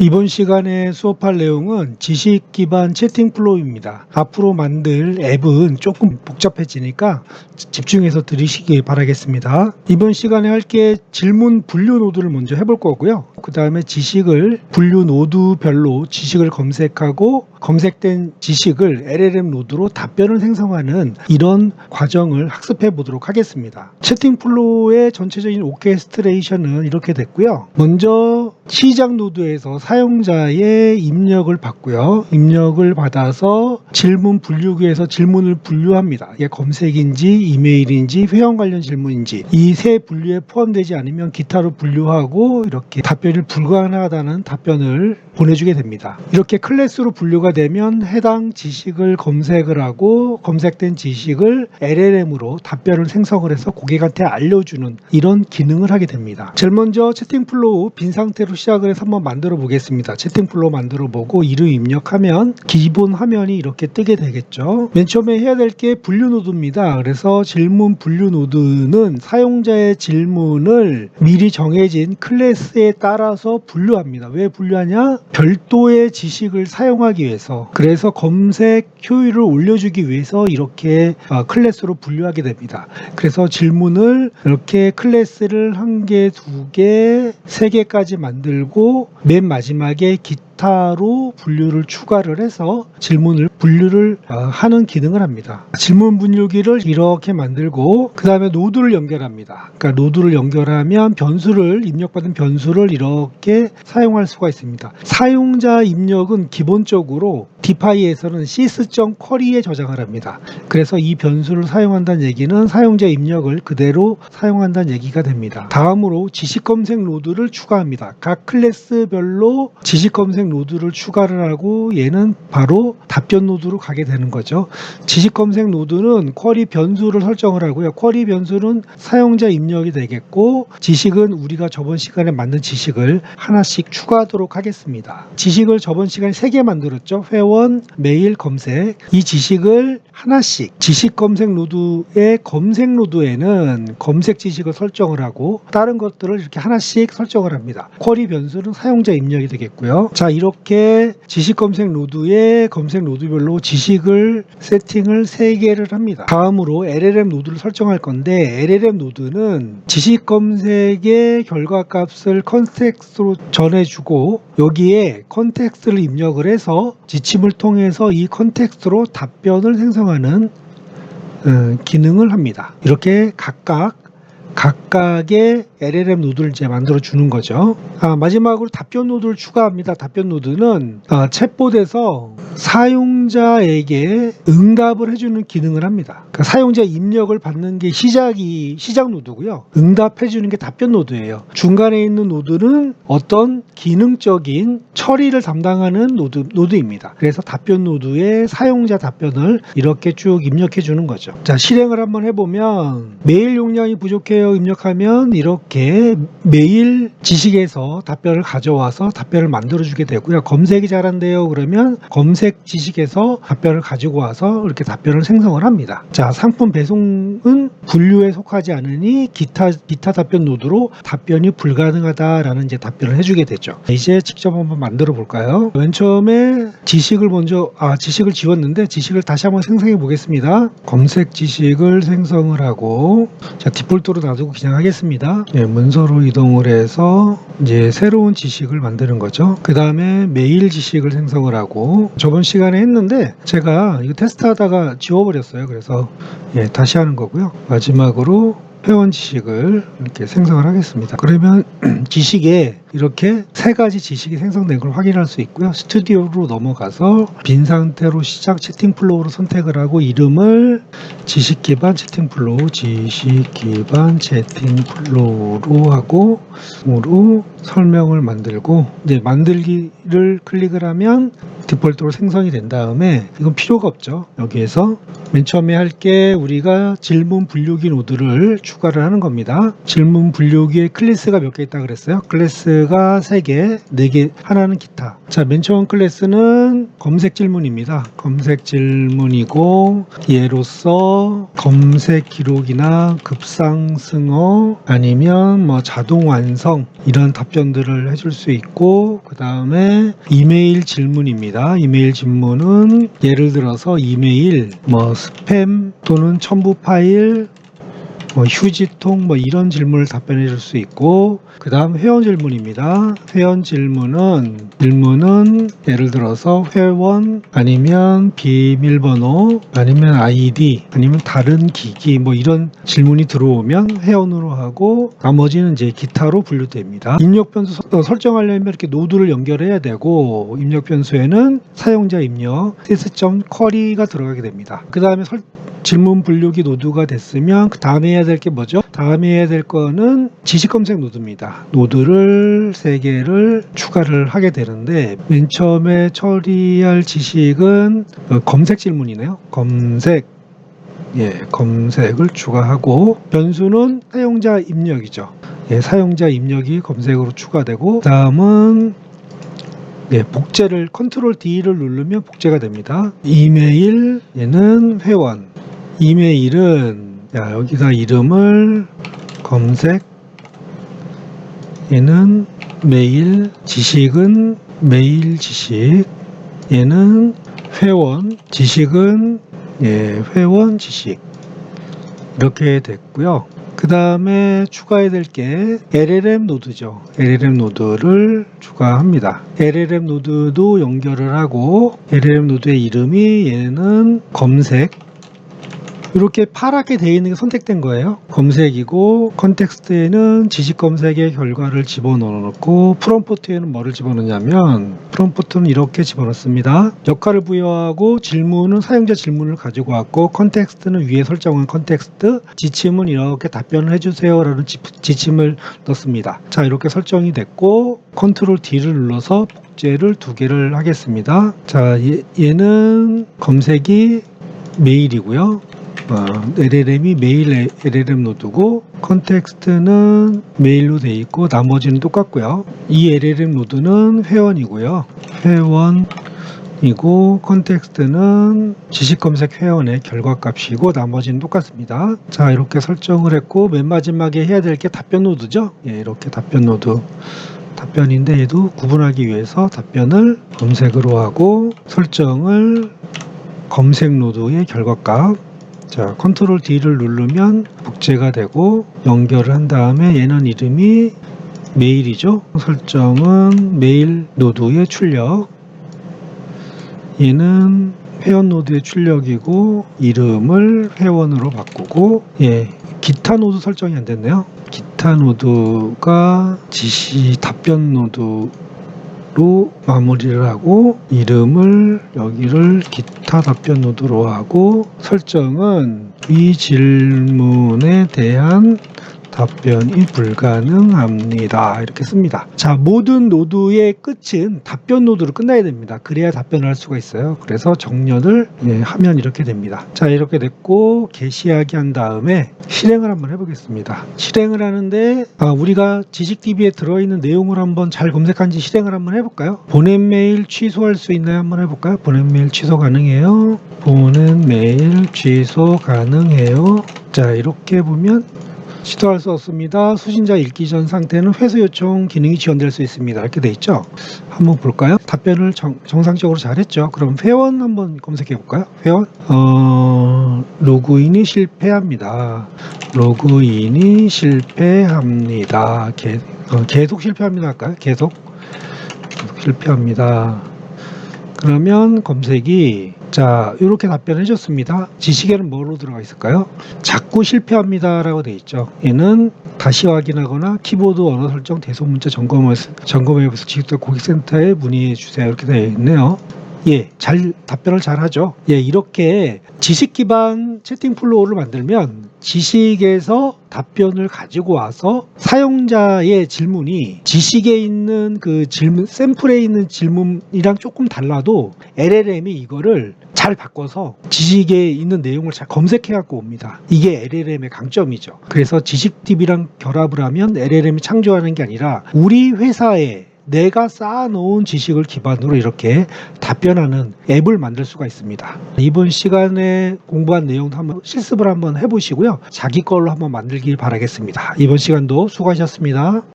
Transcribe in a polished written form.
이번 시간에 수업할 내용은 지식 기반 채팅 플로우입니다. 앞으로 만들 앱은 조금 복잡해지니까 집중해서 들으시기 바라겠습니다. 이번 시간에 할 게 질문 분류 노드를 먼저 해볼 거고요. 그 다음에 지식을 분류 노드별로 지식을 검색하고 검색된 지식을 LLM 노드로 답변을 생성하는 이런 과정을 학습해 보도록 하겠습니다. 채팅 플로우의 전체적인 오케스트레이션은 이렇게 됐고요. 먼저 시작 노드에서 사용자의 입력을 받고요. 입력을 받아서 질문 분류기에서 질문을 분류합니다. 이게 검색인지 이메일인지 회원 관련 질문인지 이 세 분류에 포함되지 않으면 기타로 분류하고 이렇게 답변이 불가능하다는 답변을 보내주게 됩니다. 이렇게 클래스로 분류가 되면 해당 지식을 검색을 하고 검색된 지식을 LLM으로 답변을 생성을 해서 고객한테 알려주는 이런 기능을 하게 됩니다. 제일 먼저 채팅 플로우 빈 상태로 시작을 해서 한번 만들어 보겠습니다. 채팅 플로우 만들어 보고 이름 입력하면 기본 화면이 이렇게 뜨게 되겠죠. 맨 처음에 해야 될 게 분류 노드입니다. 그래서 질문 분류 노드는 사용자의 질문을 미리 정해진 클래스에 따라서 분류합니다. 왜 분류하냐? 별도의 지식을 사용하기 위해서, 그래서 검색 효율을 올려주기 위해서 이렇게 클래스로 분류하게 됩니다. 그래서 질문을 이렇게 클래스를 1개, 2개, 3개까지 만들고 맨 마지막에 기타로 분류를 추가를 해서 질문을 분류를 하는 기능을 합니다. 질문 분류기를 이렇게 만들고 그 다음에 노드를 연결합니다. 그러니까 노드를 연결하면 변수를 입력받은 변수를 이렇게 사용할 수가 있습니다. 사용자 입력은 기본적으로 디파이에서는 sys.query에 저장을 합니다. 그래서 이 변수를 사용한다는 얘기는 사용자 입력을 그대로 사용한다는 얘기가 됩니다. 다음으로 지식 검색 노드를 추가합니다. 각 클래스별로 지식 검색 노드를 추가를 하고 얘는 바로 답변 노드로 가게 되는 거죠. 지식 검색 노드는 쿼리 변수를 설정을 하고요. 쿼리 변수는 사용자 입력이 되겠고 지식은 우리가 저번 시간에 만든 지식을 하나씩 추가하도록 하겠습니다. 지식을 저번 시간에 3개 만들었죠. 회원, 메일, 검색. 이 지식을 하나씩 지식 검색 노드의 검색 노드에는 검색 지식을 설정을 하고 다른 것들을 이렇게 하나씩 설정을 합니다. 쿼리 변수는 사용자 입력이 되겠고요. 자, 이렇게 지식 검색 노드의 검색 노드별로 지식을 세팅을 3개를 합니다. 다음으로 LLM 노드를 설정할 건데 LLM 노드는 지식 검색의 결과값을 컨텍스트로 전해주고 여기에 컨텍스트를 입력을 해서 지침을 통해서 이 컨텍스트로 답변을 생성하는 기능을 합니다. 이렇게 각각의 LLM 노드를 이제 만들어 주는 거죠. 마지막으로 답변 노드를 추가합니다. 답변 노드는 챗봇에서 사용자에게 응답을 해주는 기능을 합니다. 그러니까 사용자 입력을 받는 게 시작 노드고요. 응답해 주는 게 답변 노드예요. 중간에 있는 노드는 어떤 기능적인 처리를 담당하는 노드입니다. 그래서 답변 노드에 사용자 답변을 이렇게 쭉 입력해 주는 거죠. 자, 실행을 한번 해보면 메일 용량이 부족해요 입력하면 이렇게 메일 지식에서 답변을 가져와서 답변을 만들어 주게 되고요. 검색이 잘한대요 그러면 검색 지식에서 답변을 가지고 와서 이렇게 답변을 생성을 합니다. 자, 상품 배송은 분류에 속하지 않으니 기타 답변 노드로 답변이 불가능하다라는 이제 답변을 해주게 되죠. 이제 직접 한번 만들어 볼까요? 맨 처음에 지식을 지웠는데 지식을 다시 한번 생성해 보겠습니다. 검색 지식을 생성을 하고 자, 디폴트로 놔두고 그냥 하겠습니다. 네, 문서로 이동을 해서 이제 새로운 지식을 만드는 거죠. 그 다음에 메일 지식을 생성을 하고 저번 시간에 했는데 제가 이거 테스트하다가 지워버렸어요. 그래서 다시 하는 거고요. 마지막으로 회원 지식을 이렇게 생성을 하겠습니다. 그러면 지식에 이렇게 3가지 지식이 생성된 걸 확인할 수 있고요. 스튜디오로 넘어가서 빈 상태로 시작 채팅 플로우로 선택을 하고 이름을 지식 기반 채팅 플로우, 지식 기반 채팅 플로우로 하고 설명을 만들고 이제 만들기를 클릭을 하면 디폴트로 생성이 된 다음에 이건 필요가 없죠. 여기에서 맨 처음에 할 게 우리가 질문 분류기 노드를 추가를 하는 겁니다. 질문 분류기에 클래스가 몇 개 있다 그랬어요? 클래스가 3개, 4개, 하나는 기타. 자, 맨 처음 클래스는 검색 질문입니다. 검색 질문이고 얘로서 검색 기록이나 급상승어 아니면 뭐 자동 완성 이런 답변들을 해줄 수 있고, 그 다음에 이메일 질문입니다. 이메일 질문은 예를 들어서 이메일, 뭐 스팸 또는 첨부 파일, 뭐 휴지통 뭐 이런 질문을 답변해 줄 수 있고, 그 다음 회원 질문입니다. 회원 질문은 예를 들어서 회원 아니면 비밀번호 아니면 아이디 아니면 다른 기기 뭐 이런 질문이 들어오면 회원으로 하고, 나머지는 이제 기타로 분류됩니다. 입력 변수 설정하려면 이렇게 노드를 연결해야 되고, 입력 변수에는 사용자 입력 sys.query가 들어가게 됩니다. 그 다음에 질문 분류기 노드가 됐으면 그 다음에 해야 될 게 뭐죠? 다음에 해야 될 거는 지식 검색 노드입니다. 노드를 3개를 추가를 하게 되는데, 맨 처음에 처리할 지식은 검색 질문이네요. 검색을 추가하고, 변수는 사용자 입력이죠. 사용자 입력이 검색으로 추가되고, 그 다음은 복제를 컨트롤 D를 누르면 복제가 됩니다. 이메일, 얘는 회원. 이메일은 여기다 이름을 검색, 얘는 메일, 지식은 메일 지식, 얘는 회원, 지식은 회원 지식. 이렇게 됐고요. 그 다음에 추가해야 될 게 LLM 노드죠. LLM 노드를 추가합니다. LLM 노드도 연결을 하고, LLM 노드의 이름이 얘는 검색, 이렇게 파랗게 되어 있는 게 선택된 거예요. 검색이고, 컨텍스트에는 지식 검색의 결과를 집어넣어 놓고, 프롬프트에는 뭐를 집어넣냐면, 프롬프트는 이렇게 집어넣습니다. 역할을 부여하고, 질문은 사용자 질문을 가지고 왔고, 컨텍스트는 위에 설정한 컨텍스트, 지침은 이렇게 답변을 해주세요 라는 지침을 넣습니다. 자, 이렇게 설정이 됐고, 컨트롤 D를 눌러서 복제를 2개를 하겠습니다. 자, 얘는 검색이 메일이고요. LLM이 메일 LLM 노드고, 컨텍스트는 메일로 되어 있고, 나머지는 똑같고요. 이 LLM 노드는 회원이고요. 회원이고, 컨텍스트는 지식 검색 회원의 결과값이고, 나머지는 똑같습니다. 자, 이렇게 설정을 했고, 맨 마지막에 해야 될 게 답변 노드죠. 이렇게 답변 노드. 답변인데 얘도 구분하기 위해서 답변을 검색으로 하고, 설정을 검색 노드의 결과값. 자, 컨트롤 D를 누르면 복제가 되고, 연결을 한 다음에 얘는 이름이 메일이죠. 설정은 메일 노드의 출력, 얘는 회원 노드의 출력이고, 이름을 회원으로 바꾸고, 기타 노드 설정이 안 됐네요. 기타 노드가 지시 답변 노드 로 마무리를 하고, 이름을 여기를 기타 답변 노드로 하고, 설정은 이 질문에 대한 답변이 불가능합니다. 이렇게 씁니다. 자, 모든 노드의 끝은 답변 노드로 끝나야 됩니다. 그래야 답변을 할 수가 있어요. 그래서 정렬을 하면 이렇게 됩니다. 자, 이렇게 됐고, 게시하기 한 다음에 실행을 한번 해보겠습니다. 실행을 하는데 우리가 지식DB에 들어있는 내용을 한번 잘 검색한지 실행을 한번 해볼까요? 보낸 메일 취소할 수 있나요? 한번 해볼까요? 보낸 메일 취소 가능해요. 보낸 메일 취소 가능해요. 자, 이렇게 보면 시도할 수 없습니다. 수신자 읽기 전 상태는 회수 요청 기능이 지원될 수 있습니다. 이렇게 돼 있죠. 한번 볼까요? 답변을 정상적으로 잘했죠. 그럼 회원 한번 검색해 볼까요? 회원 로그인이 실패합니다. 로그인이 실패합니다. 계속 실패합니다 할까요? 계속 실패합니다. 그러면 검색이 자, 이렇게 답변해 줬습니다. 지식에는 뭐로 들어가 있을까요? 자꾸 실패합니다 라고 되어 있죠. 얘는 다시 확인하거나 키보드 언어 설정 대소 문자 점검해서 지식도 고객센터에 문의해 주세요 이렇게 되어 있네요. 잘 답변을 잘 하죠. 이렇게 지식 기반 채팅 플로우를 만들면 지식에서 답변을 가지고 와서 사용자의 질문이 지식에 있는 그 질문, 샘플에 있는 질문이랑 조금 달라도 LLM이 이거를 잘 바꿔서 지식에 있는 내용을 잘 검색해 갖고 옵니다. 이게 LLM의 강점이죠. 그래서 지식DB랑 결합을 하면 LLM이 창조하는 게 아니라 우리 회사에 내가 쌓아놓은 지식을 기반으로 이렇게 답변하는 앱을 만들 수가 있습니다. 이번 시간에 공부한 내용도 한번 실습을 한번 해보시고요. 자기 걸로 한번 만들길 바라겠습니다. 이번 시간도 수고하셨습니다.